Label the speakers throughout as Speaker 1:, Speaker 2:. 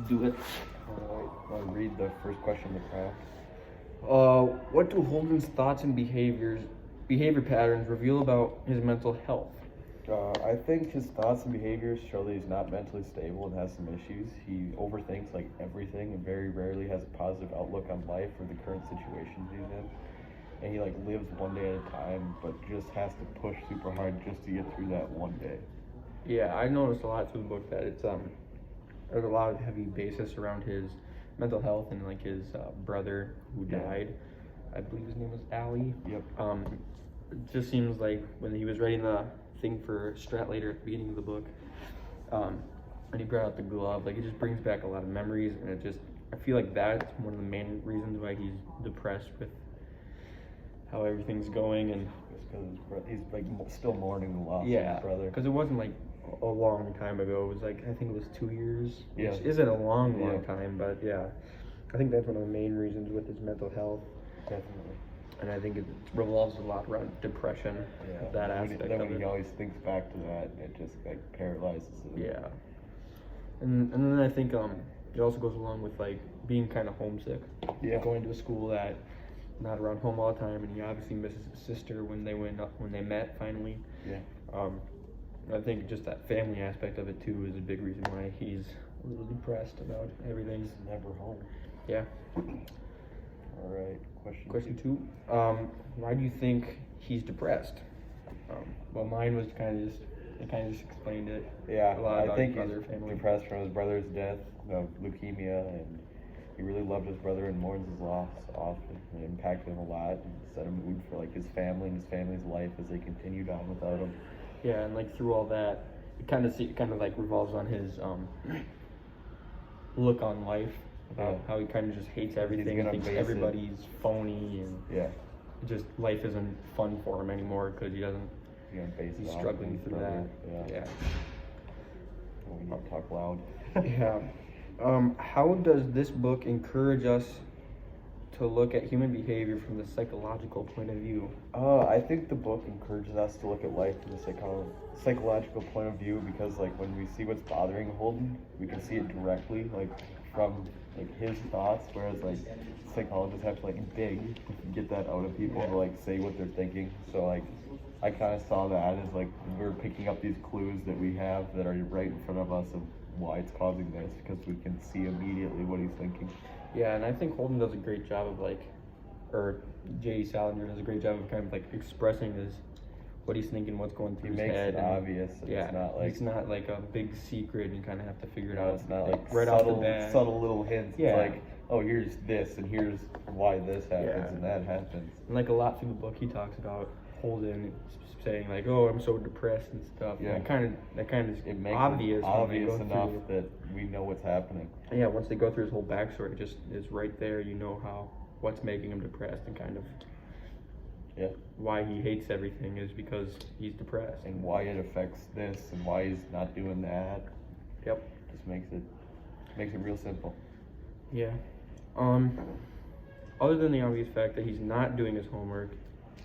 Speaker 1: Do it.
Speaker 2: Alright, want to read the first question of the craft?
Speaker 1: What do Holden's thoughts and behavior patterns reveal about his mental health?
Speaker 2: I think his thoughts and behaviors show that he's not mentally stable and has some issues. He overthinks like everything and very rarely has a positive outlook on life or the current situations he's in. And he like lives one day at a time, but just has to push super hard just to get through that one day.
Speaker 1: Yeah, I noticed a lot through the book that there's a lot of heavy basis around his mental health and like his brother who died. I believe his name was Ali.
Speaker 2: Yep.
Speaker 1: It just seems like when he was writing the thing for Stratlater at the beginning of the book, and he brought out the glove, like it just brings back a lot of memories, and I feel like that's one of the main reasons why he's depressed with how everything's going, and
Speaker 2: It's because he's like still mourning the loss of
Speaker 1: yeah,
Speaker 2: his brother.
Speaker 1: because it wasn't like a long time ago. It was like I think it was 2 years, which
Speaker 2: Yeah.
Speaker 1: isn't a long
Speaker 2: Yeah.
Speaker 1: time, but yeah, I think that's one of the main reasons with his mental health.
Speaker 2: Definitely.
Speaker 1: And I think it revolves a lot around depression,
Speaker 2: Yeah.
Speaker 1: that aspect
Speaker 2: Then
Speaker 1: of
Speaker 2: when
Speaker 1: it.
Speaker 2: he always thinks back to that, it just like paralyzes him.
Speaker 1: Yeah. And then I think it also goes along with like being kind of homesick.
Speaker 2: Yeah.
Speaker 1: Going to a school that not around home all the time, and he obviously misses his sister when they met finally.
Speaker 2: Yeah.
Speaker 1: I think just that family aspect of it too is a big reason why he's a little depressed about everything.
Speaker 2: He's never home.
Speaker 1: Yeah.
Speaker 2: All right.
Speaker 1: Question two. Why do you think he's depressed? Well, mine was kind of just explained it.
Speaker 2: Yeah,
Speaker 1: A lot
Speaker 2: I
Speaker 1: about
Speaker 2: think
Speaker 1: his
Speaker 2: he's
Speaker 1: brother, family.
Speaker 2: depressed from his brother's death of leukemia, and he really loved his brother and mourns his loss often. It impacted him a lot and set a mood for like his family and his family's life as they continued on without him.
Speaker 1: Yeah, and like through all that, it kind of like revolves on his look on life, about how he kind of just hates everything,
Speaker 2: gonna
Speaker 1: thinks
Speaker 2: base it-
Speaker 1: everybody's phony, and
Speaker 2: Yeah,
Speaker 1: just life isn't fun for him anymore because
Speaker 2: he's gonna base it
Speaker 1: he's
Speaker 2: off
Speaker 1: struggling
Speaker 2: his
Speaker 1: through
Speaker 2: brother.
Speaker 1: that.
Speaker 2: Yeah. We need to talk loud.
Speaker 1: Yeah. How does this book encourage us to look at human behavior from the psychological point of view?
Speaker 2: I think the book encourages us to look at life from a psychological point of view, because like when we see what's bothering Holden, we can see it directly, like from like his thoughts, whereas like psychologists have to like dig to get that out of people to like say what they're thinking. So like I kind of saw that as like we're picking up these clues that we have that are right in front of us of why it's causing this, because we can see immediately what he's thinking.
Speaker 1: Yeah, and I think Holden does a great job of or J.D. Salinger does a great job of kind of like expressing what he's thinking, what's going
Speaker 2: He
Speaker 1: through his
Speaker 2: makes
Speaker 1: head.
Speaker 2: it
Speaker 1: and
Speaker 2: obvious.
Speaker 1: Yeah,
Speaker 2: It's not like
Speaker 1: a big secret, and you kind of have to figure it
Speaker 2: no,
Speaker 1: out.
Speaker 2: it's not like
Speaker 1: right
Speaker 2: subtle,
Speaker 1: off the bat.
Speaker 2: subtle little hints.
Speaker 1: Yeah.
Speaker 2: It's like, oh, here's this, and here's why this happens,
Speaker 1: Yeah.
Speaker 2: and that happens.
Speaker 1: And like a lot through the book, he talks about Holden saying like, "Oh, I'm so depressed" and stuff.
Speaker 2: Yeah.
Speaker 1: And that kind of
Speaker 2: It makes
Speaker 1: obvious
Speaker 2: it
Speaker 1: when they
Speaker 2: obvious
Speaker 1: go
Speaker 2: enough
Speaker 1: through.
Speaker 2: that we know what's happening.
Speaker 1: Yeah, once they go through his whole backstory, it just is right there. You know what's making him depressed, and kind of
Speaker 2: Yeah.
Speaker 1: why he hates everything is because he's depressed.
Speaker 2: And why it affects this, and why he's not doing that.
Speaker 1: Yep.
Speaker 2: Just makes it real simple.
Speaker 1: Yeah. Other than the obvious fact that he's not doing his homework,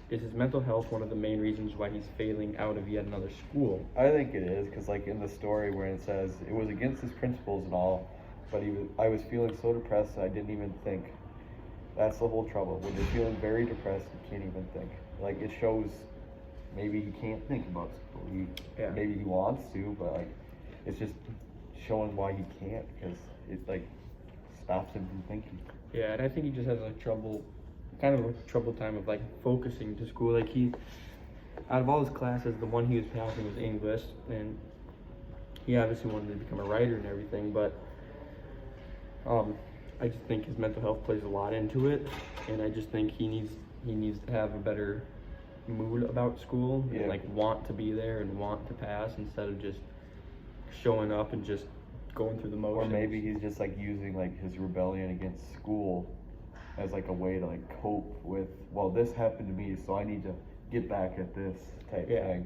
Speaker 1: is his mental health one of the main reasons why he's failing out of yet another school?
Speaker 2: I think it is, because like in the story where it says it was against his principles and all, but I was feeling so depressed that I didn't even think. That's the whole trouble. When you're feeling very depressed, you can't even think. Like it shows maybe he can't think about school. Maybe he wants to, but like it's just showing why he can't, because it like stops him from thinking.
Speaker 1: Yeah, and I think he just has kind of a troubled time of like focusing to school. Like out of all his classes, the one he was passing was English, and he obviously wanted to become a writer and everything, but I just think his mental health plays a lot into it, and I just think he needs to have a better mood about school, and like want to be there and want to pass instead of just showing up and just going through the motions.
Speaker 2: Or maybe he's just like using like his rebellion against school as like a way to like cope with, well, this happened to me, so I need to get back at this type thing.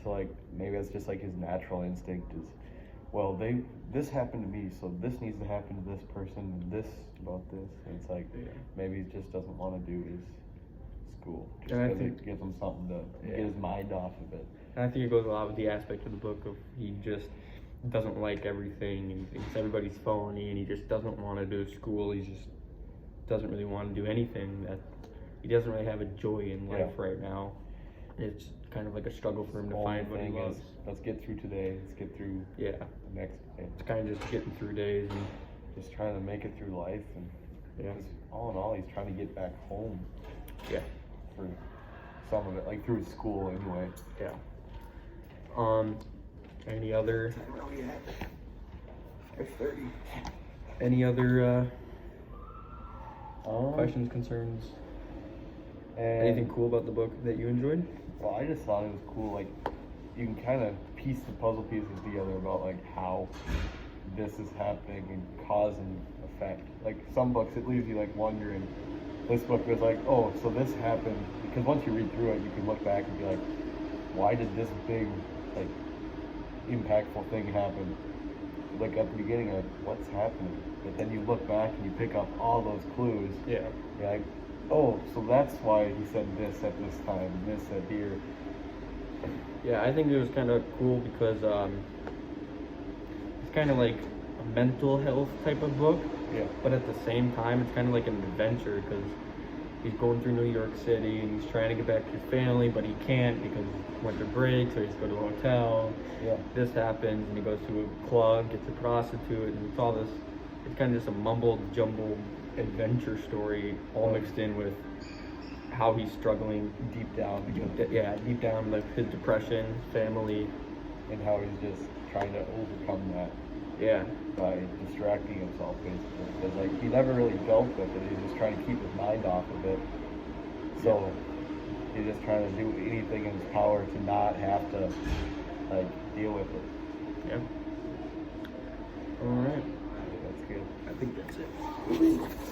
Speaker 2: So like maybe that's just like his natural instinct is, well, this happened to me, so this needs to happen to this person, and this about this. And it's like maybe he just doesn't want to do his school, just
Speaker 1: And I
Speaker 2: because
Speaker 1: think-
Speaker 2: it gives him something to get his mind off of it.
Speaker 1: And I think it goes a lot with the aspect of the book of he just doesn't like everything, and he thinks everybody's phony, and he just doesn't want to do school. He just doesn't really want to do anything. That he doesn't really have a joy in life right now. It's kind of like a struggle for him to find what he loves.
Speaker 2: Let's get through today. Let's get through
Speaker 1: Yeah,
Speaker 2: the next day.
Speaker 1: it's kind of just getting through days, and
Speaker 2: Just trying to make it through life, and
Speaker 1: yeah,
Speaker 2: 'cause all in all, he's trying to get back home
Speaker 1: yeah,
Speaker 2: for some of it, like through school anyway.
Speaker 1: yeah. Any other? Any other questions, concerns?
Speaker 2: And,
Speaker 1: Anything cool about the book that you enjoyed?
Speaker 2: Well, I just thought it was cool. Like, you can kind of piece the puzzle pieces together about like how this is happening and cause and effect. Like some books, it leaves you like wondering. This book was like, oh, so this happened, because once you read through it, you can look back and be like, why did this big, like, impactful thing happen? Like at the beginning, like, what's happening? But then you look back and you pick up all those clues.
Speaker 1: Yeah.
Speaker 2: You're like, oh, so that's why he said this at this time, and this at here.
Speaker 1: Yeah, I think it was kind of cool because it's kind of like a mental health type of book,
Speaker 2: Yeah.
Speaker 1: but at the same time, it's kind of like an adventure because he's going through New York City and he's trying to get back to his family, but he can't because winter break, so he has to go to a hotel.
Speaker 2: Yeah.
Speaker 1: This happens, and he goes to a club, gets a prostitute, and it's all this. It's kind of just a mumbled, jumbled adventure story, all mixed in with how he's struggling
Speaker 2: Deep down,
Speaker 1: deep down, like his depression, family.
Speaker 2: and how he's just trying to overcome that
Speaker 1: Yeah,
Speaker 2: by distracting himself, basically. Because like he never really dealt with it. He's just trying to keep his mind off of it. So he's just trying to do anything in his power to not have to like deal with it.
Speaker 1: yeah. All right.
Speaker 2: That's good.
Speaker 1: I think that's it.